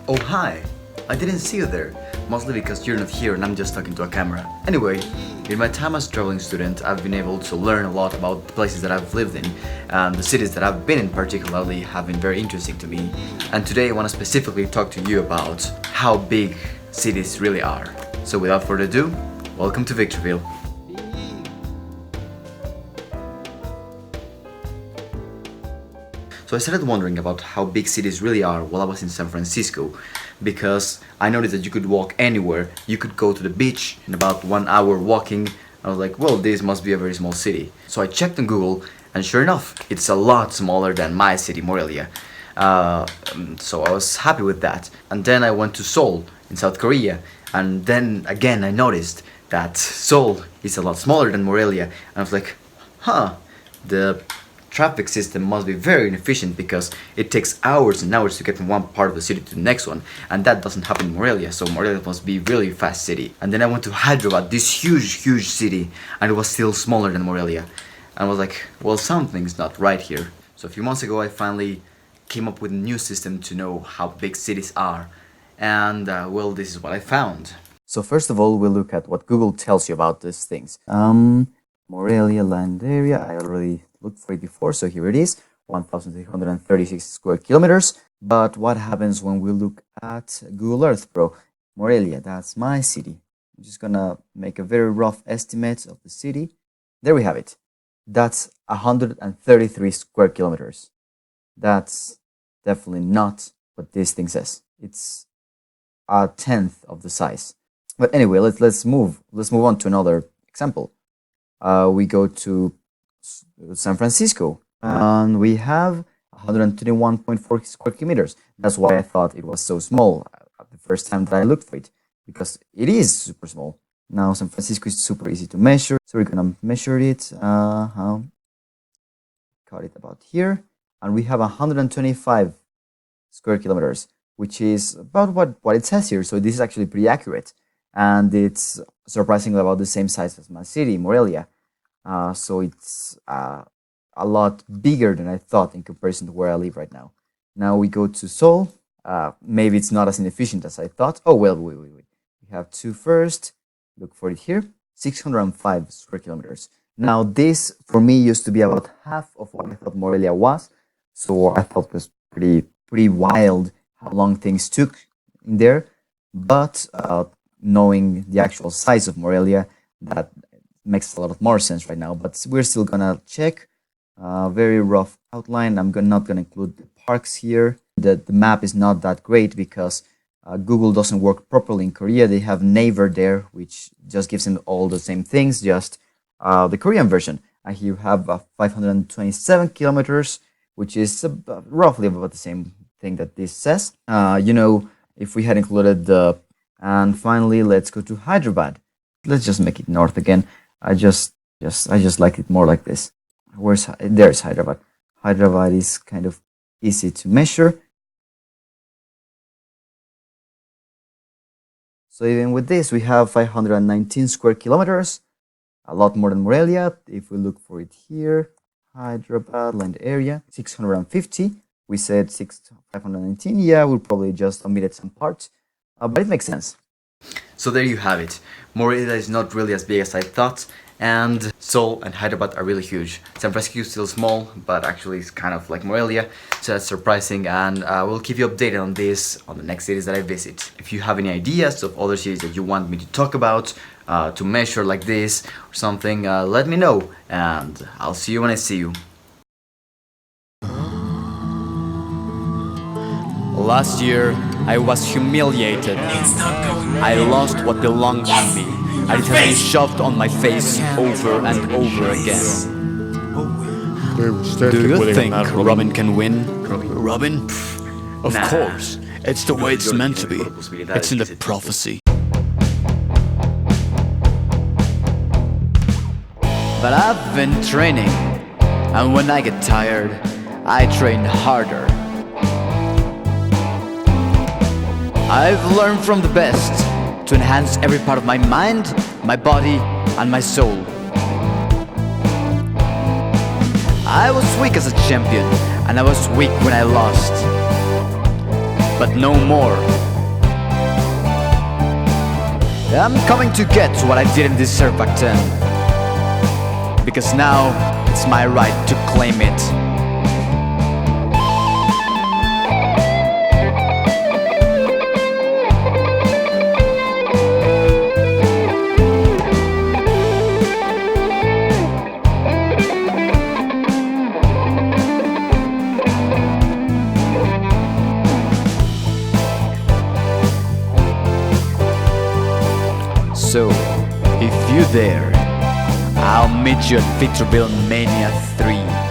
Oh hi, I didn't see you there, mostly because you're not here and I'm just talking to a camera. Anyway, in my time as a traveling student, I've been able to learn a lot about the places that I've lived in, and the cities that I've been in particularly have been very interesting to me. And today I want to specifically talk to you about how big cities really are. So without further ado, welcome to Victory Ville. So I started wondering about how big cities really are while I was in San Francisco, because I noticed that you could walk anywhere. You could go to the beach in about 1 hour walking. I was like, well, this must be a very small city. So I checked on Google, and sure enough, it's a lot smaller than my city, Morelia. So I was happy with that. And then I went to Seoul in South Korea, and then again I noticed that Seoul is a lot smaller than Morelia. And I was like, the traffic system must be very inefficient because it takes hours and hours to get from one part of the city to the next one, and that doesn't happen in Morelia, so Morelia must be really fast city. And then I went to Hyderabad, this huge city, and it was still smaller than Morelia. And I was like, well, something's not right here. So a few months ago I finally came up with a new system to know how big cities are, and well, this is what I found. So first of all, we'll look at what Google tells you about these things. Morelia land area, I already looked for it before, so here it is, 1,336 square kilometers. But what happens when we look at Google Earth, bro? Morelia, that's my city. I'm just gonna make a very rough estimate of the city. There we have it. That's 133 square kilometers. That's definitely not what this thing says. It's a tenth of the size. But anyway, let's move on to another example. We go to San Francisco, and we have 121.4 square kilometers. That's why I thought it was so small the first time that I looked for it, because it is super small. Now San Francisco is super easy to measure, so we're gonna measure it. Cut it about here, and we have 125 square kilometers, which is about what it says here. So this is actually pretty accurate, and it's surprisingly about the same size as my city, Morelia. So it's a lot bigger than I thought in comparison to where I live right now. Now we go to Seoul. Maybe it's not as inefficient as I thought. Oh, well, wait. We have two first. Look for it here. 605 square kilometers. Now this, for me, used to be about half of what I thought Morelia was. So I thought it was pretty wild how long things took in there. But knowing the actual size of Morelia, that makes a lot of more sense right now. But we're still gonna check. Very rough outline. I'm not gonna include the parks here. The map is not that great because Google doesn't work properly in Korea. They have Naver there, which just gives them all the same things, just the Korean version. And here you have 527 kilometers, which is roughly about the same thing that this says. If we had included the... And finally, let's go to Hyderabad. Let's just make it north again. I just like it more like this. There's Hyderabad. Hyderabad is kind of easy to measure. So even with this, we have 519 square kilometers, a lot more than Morelia. If we look for it here, Hyderabad land area, 650. We said 519. Yeah, we'll probably just omitted some parts, but it makes sense. So there you have it. Morelia is not really as big as I thought, and Seoul and Hyderabad are really huge. San Francisco is still small, but actually it's kind of like Morelia, so that's surprising, and we'll keep you updated on this on the next cities that I visit. If you have any ideas of other cities that you want me to talk about, to measure like this or something, let me know, and I'll see you when I see you. Last year, I was humiliated. I lost what belonged to me, and it has been shoved on my face over and over again. Do you think Robin can win? Robin? Of course. It's the way it's meant to be. It's in the prophecy. But I've been training, and when I get tired, I train harder. I've learned from the best to enhance every part of my mind, my body, and my soul. I was weak as a champion, and I was weak when I lost. but no more. I'm coming to get what I didn't deserve back then, because now it's my right to claim it. So, if you dare, I'll meet you at Victory Ville Mania III.